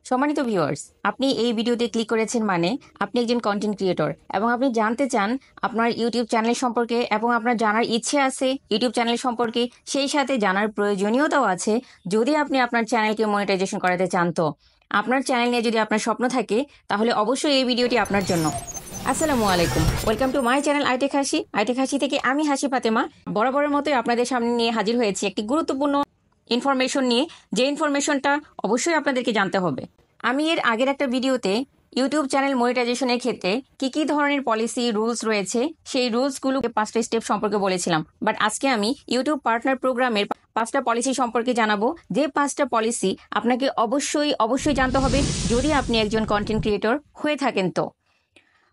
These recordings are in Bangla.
সম্মানিত ভিউয়ার্স, আপনি এই ভিডিওতে ক্লিক করেছেন মানে আপনি একজন কন্টেন্ট ক্রিয়েটর এবং আপনি জানতে চান আপনার ইউটিউব চ্যানেল সম্পর্কে এবং আপনার জানার ইচ্ছে আছে ইউটিউব চ্যানেল সম্পর্কে, সেই সাথে জানার প্রয়োজনীয়তাও আছে যদি আপনি আপনার চ্যানেলকে মনিটাইজেশন করাতে চান। তো আপনার চ্যানেল নিয়ে যদি আপনার স্বপ্ন থাকে তাহলে অবশ্যই এই ভিডিওটি আপনার জন্য। আসসালামু আলাইকুম, ওয়েলকাম টু মাই চ্যানেল আইটেক হাসি থেকে আমি হাসি ফাতেমা বরাবরের মতোই আপনাদের সামনে নিয়ে হাজির হয়েছি একটি গুরুত্বপূর্ণ ইনফরমেশন নিয়ে, যে ইনফরমেশনটা অবশ্যই আপনাদেরকে জানতে হবে। আমি এর আগের একটা ভিডিওতে ইউটিউব চ্যানেল মনিটাইজেশনের ক্ষেত্রে কি কি ধরনের পলিসি রুলস রয়েছে সেই রুলসগুলো 5টা স্টেপ সম্পর্কে বলেছিলাম, বাট আজকে আমি ইউটিউব পার্টনার প্রোগ্রামের 5টা পলিসি সম্পর্কে জানাবো, যে 5টা পলিসি আপনাকে অবশ্যই অবশ্যই জানতে হবে যদি আপনি একজন কন্টেন্ট ক্রিয়েটর হয়ে থাকেন। তো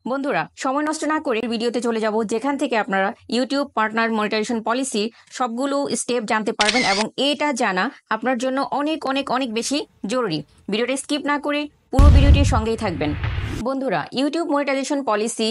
বন্ধুরা, সময় নষ্ট না করে ভিডিওতে চলে যাব, যেখান থেকে আপনারা ইউটিউব পার্টনার মনিটাইজেশন পলিসি সবগুলো স্টেপ জানতে পারবেন এবং এটা জানা আপনার জন্য অনেক অনেক অনেক বেশি জরুরি। ভিডিওটা স্কিপ না করে পুরো ভিডিওটির সঙ্গেই থাকবেন। বন্ধুরা, ইউটিউব মনিটাইজেশন পলিসি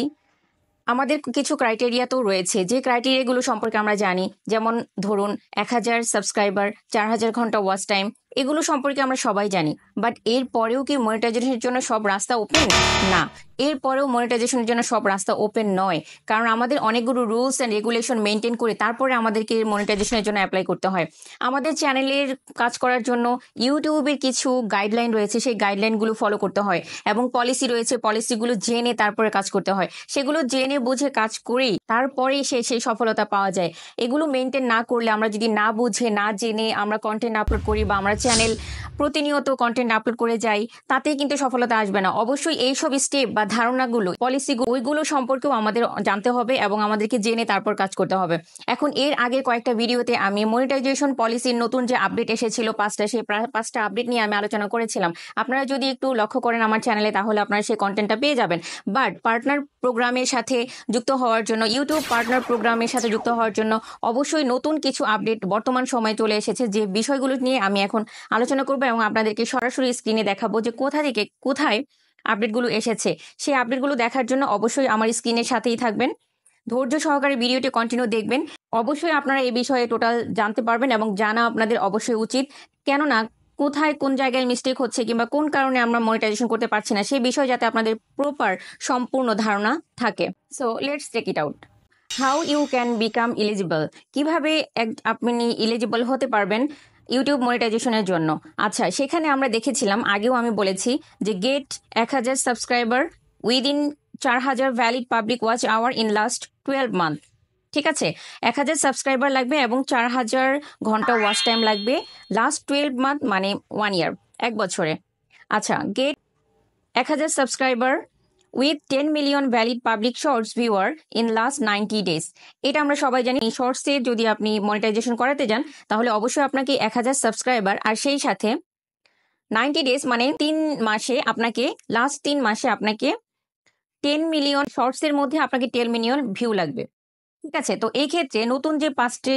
আমাদের কিছু ক্রাইটেরিয়া তো রয়েছে, যে ক্রাইটেরিয়াগুলো সম্পর্কে আমরা জানি, যেমন ধরুন 1000 সাবস্ক্রাইবার, 4000 ঘন্টা ওয়াচ টাইম, এগুলো সম্পর্কে আমরা সবাই জানি। বাট এর পরেও কি মনিটাইজেশনের জন্য সব রাস্তা ওপেন? না, এরপরেও মনিটাইজেশনের জন্য সব রাস্তা ওপেন নয়, কারণ আমাদের অনেকগুলো রুলস অ্যান্ড রেগুলেশন মেনটেন করে তারপরে আমাদেরকে মনিটাইজেশনের জন্য অ্যাপ্লাই করতে হয়। আমাদের চ্যানেলের কাজ করার জন্য ইউটিউবের কিছু গাইডলাইন রয়েছে, সেই গাইডলাইনগুলো ফলো করতে হয় এবং পলিসি রয়েছে, পলিসিগুলো জেনে তারপরে কাজ করতে হয়। সেগুলো জেনে বুঝে কাজ করেই তারপরেই সেই সফলতা পাওয়া যায়। এগুলো মেনটেন না করলে, আমরা যদি না বুঝে না জেনে আমরা কন্টেন্ট আপলোড করি বা আমরা চ্যানেল প্রতিনিয়ত কন্টেন্ট আপলোড করে যাই, তাতেই কিন্তু সফলতা আসবে না। অবশ্যই এইসব স্টেপ বা ধারণাগুলো, পলিসিগুলো, ওইগুলো সম্পর্কেও আমাদের জানতে হবে এবং আমাদেরকে জেনে তারপর কাজ করতে হবে। এখন এর আগে কয়েকটা ভিডিওতে আমি মনিটাইজেশন পলিসির নতুন যে আপডেট এসেছিল 5টা, সেই 5টা আপডেট নিয়ে আমি আলোচনা করেছিলাম। আপনারা যদি একটু লক্ষ্য করেন আমার চ্যানেলে, তাহলে আপনারা সেই কন্টেন্টটা পেয়ে যাবেন। বাট পার্টনার প্রোগ্রামের সাথে যুক্ত হওয়ার জন্য, ইউটিউব পার্টনার প্রোগ্রামের সাথে যুক্ত হওয়ার জন্য অবশ্যই নতুন কিছু আপডেট বর্তমান সময়ে চলে এসেছে, যে বিষয়গুলো নিয়ে আমি এখন আলোচনা করবো এবং আপনাদেরকে সরাসরি স্ক্রিনে দেখাবো যে কোথা থেকে কোথায় আপডেটগুলো এসেছে। সেই আপডেটগুলো দেখার জন্য অবশ্যই আমার স্ক্রিনের সাথেই থাকবেন, ধৈর্য সহকারে ভিডিওটি কন্টিনিউ দেখবেন। অবশ্যই আপনারা এই বিষয়ে টোটাল জানতে পারবেন এবং জানা আপনাদের অবশ্যই উচিত, কেননা কোথায় কোন জায়গায় মিস্টেক হচ্ছে কিংবা কোন কারণে আমরা মনিটাইজেশন করতে পারছি না, সেই বিষয়ে যাতে আপনাদের প্রপার সম্পূর্ণ ধারণা থাকে। So let's check it out. How you can become eligible, কিভাবে আপনি ইলিজিবল হতে পারবেন ইউটিউব মনিটাইজেশনের জন্য। আচ্ছা, সেখানে আমরা দেখেছিলাম, আগেও আমি বলেছি যে get 1000 subscriber within 4000 valid public watch hour in last 12 month. ঠিক আছে, 1000 সাবস্ক্রাইবার লাগবে এবং 4000 ঘন্টা ওয়াচ টাইম লাগবে লাস্ট 12 মান্থ, মানে 1 ইয়ার, 1 বছরে। আচ্ছা, get 1000 subscriber with 10 million valid public shorts viewer in last 90 days. এটা আমরা সবাই জানি, শর্টসে যদি আপনি মনিটাইজেশন করাতে যান তাহলে অবশ্যই আপনাকে 1000 সাবস্ক্রাইবার আর সেই সাথে 90 ডেজ মানে 3 মাসে আপনাকে, লাস্ট 3 মাসে আপনাকে 10 মিলিয়ন, শর্টসের মধ্যে আপনাকে 10 মিলিয়ন ভিউ লাগবে। ঠিক আছে, তো এই ক্ষেত্রে নতুন যে 5টি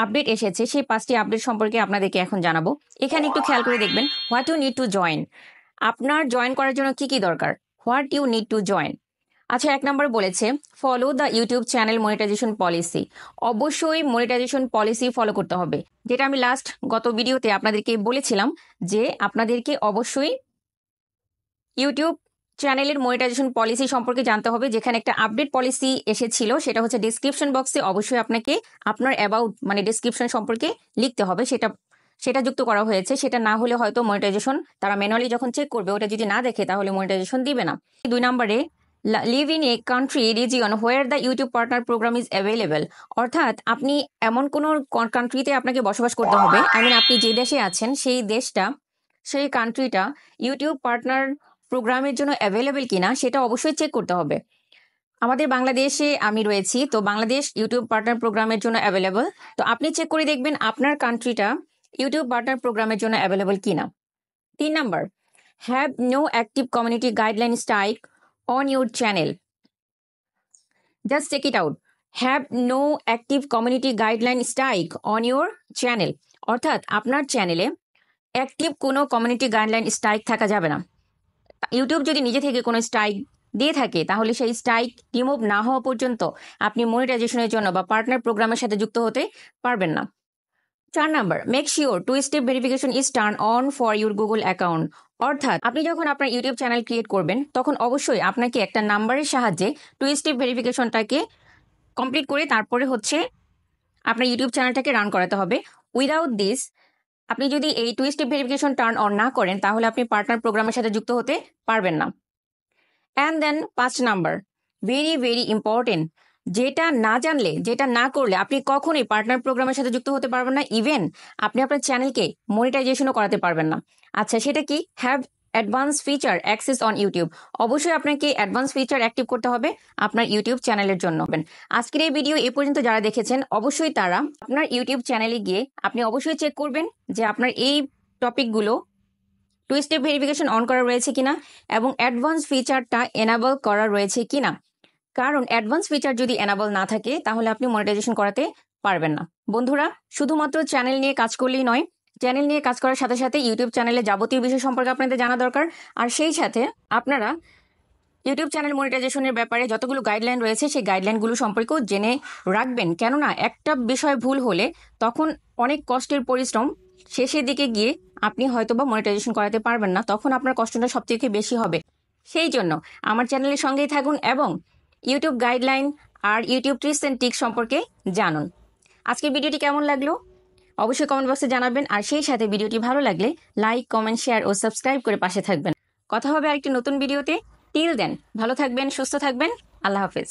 আপডেট এসেছে, সেই 5টি আপডেট সম্পর্কে আপনাদেরকে এখন জানাবো। এখানে একটু খেয়াল করে দেখবেন, what you need to join. আপনার জয়েন করার জন্য কি কি দরকার, what you need to join. আচ্ছা, 1 নম্বর বলেছে follow the YouTube channel monetization policy. অবশ্যই মনিটাইজেশন পলিসি ফলো করতে হবে, যেটা আমি গত ভিডিওতে আপনাদেরকে বলেছিলাম যে আপনাদেরকে অবশ্যই ইউটিউব চ্যানেলের মনিটাইজেশন পলিসি সম্পর্কে জানতে হবে। যেখানে একটা আপডেট পলিসি এসেছিল, সেটা হচ্ছে ডিসক্রিপশন বক্সে অবশ্যই আপনাকে আপনার অ্যাবাউট মানে ডিসক্রিপশন সম্পর্কে লিখতে হবে, সেটা যুক্ত করা হয়েছে। সেটা না হলে হয়তো মনিটাইজেশন তারা ম্যানুয়ালি যখন চেক করবে, ওটা যদি না দেখে তাহলে মনিটাইজেশন দিবে না। 2 নম্বরে live in a country region where the YouTube partner program is available. অর্থাৎ আপনি এমন কোনো কান্ট্রিতে আপনাকে বসবাস করতে হবে, আপনি যে দেশে আছেন সেই দেশটা, সেই কান্ট্রিটা ইউটিউব পার্টনার প্রোগ্রামের জন্য অ্যাভেলেবেল কিনা সেটা অবশ্যই চেক করতে হবে। আমাদের বাংলাদেশে আমি রয়েছি, তো বাংলাদেশ ইউটিউব পার্টনার প্রোগ্রামের জন্য অ্যাভেলেবল। তো আপনি চেক করে দেখবেন আপনার কান্ট্রিটা ইউটিউব পার্টনার প্রোগ্রামের জন্য অ্যাভেলেবল কিনা। 3 number, have no active community guideline strike on your channel. Just check it out, have no active community guideline strike on your channel. অর্থাৎ আপনার চ্যানেলে অ্যাক্টিভ কোনো কমিউনিটি গাইডলাইন স্ট্রাইক থাকা যাবে না। ইউটিউব যদি নিজে থেকে কোনো স্ট্রাইক দিয়ে থাকে তাহলে সেই স্ট্রাইক রিমুভ না হওয়া পর্যন্ত আপনি মনিটাইজেশনের জন্য বা পার্টনার প্রোগ্রামের সাথে যুক্ত হতে পারবেন না। 4 number, make sure 2 step verification is turn on for your Google account. অর্থাৎ আপনি যখন আপনার ইউটিউব চ্যানেল ক্রিয়েট করবেন তখন অবশ্যই আপনাকে একটা নাম্বারের সাহায্যে 2 স্টেপ ভেরিফিকেশনটাকে কমপ্লিট করে তারপরে হচ্ছে আপনার ইউটিউব চ্যানেলটাকে রান করাতে হবে। উইদাউট দিস, আপনি যদি এই 2 স্টেপ ভেরিফিকেশন টার্ন অন না করেন তাহলে আপনি পার্টনার প্রোগ্রামের সাথে যুক্ত হতে পারবেন না। And then 5 number, very very important, যেটা না জানলে, যেটা না করলে আপনি কখনোই পার্টনার প্রোগ্রামের সাথে যুক্ত হতে পারবেন না। ইভেন আপনি আপনার চ্যানেলকে মনিটাইজেশনও করাতে পারবেন না। আচ্ছা, সেটা কি? Have advance feature access on YouTube. অবশ্যই আপনাকে অ্যাডভান্স ফিচার অ্যাক্টিভ করতে হবে আপনার ইউটিউব চ্যানেলের জন্য। আজকের এই ভিডিও এ পর্যন্ত যারা দেখেছেন অবশ্যই তারা আপনার ইউটিউব চ্যানেলে গিয়ে আপনি অবশ্যই চেক করবেন যে আপনার এই টপিকগুলো 2 স্টেপ ভেরিফিকেশন অন করা রয়েছে কিনা এবং অ্যাডভান্স ফিচারটা এনাবল করা রয়েছে কিনা। কারণ অ্যাডভান্স ফিচার যদি এনাবল না থাকে তাহলে আপনি মনিটাইজেশন করাতে পারবেন না। বন্ধুরা, শুধুমাত্র চ্যানেল নিয়ে কাজ করলেই নয়, চ্যানেল নিয়ে কাজ করার সাথে সাথে ইউটিউব চ্যানেলে যাবতীয় বিষয় সম্পর্কে আপনাদের জানা দরকার। আর সেই সাথে আপনারা ইউটিউব চ্যানেল মনিটাইজেশনের ব্যাপারে যতগুলো গাইডলাইন রয়েছে সেই গাইডলাইনগুলো সম্পর্কেও জেনে রাখবেন। কেননা একটা বিষয় ভুল হলে তখন অনেক কষ্টের পরিশ্রম শেষের দিকে গিয়ে আপনি হয়তোবা মনিটাইজেশন করাতে পারবেন না, তখন আপনার কষ্টটা সবথেকে বেশি হবে। সেই জন্য আমার চ্যানেলের সঙ্গেই থাকুন এবং ইউটিউব গাইডলাইন আর ইউটিউব ট্রিক্স অ্যান্ড টিক্স সম্পর্কে জানুন। আজকের ভিডিওটি কেমন লাগলো অবশ্যই কমেন্ট বক্সে জানাবেন। আর সেই সাথে ভিডিওটি ভালো লাগলে লাইক, কমেন্ট, শেয়ার ও সাবস্ক্রাইব করে পাশে থাকবেন। কথা হবে আরেকটি নতুন ভিডিওতে। টিল দেন ভালো থাকবেন, সুস্থ থাকবেন। আল্লাহ হাফেজ।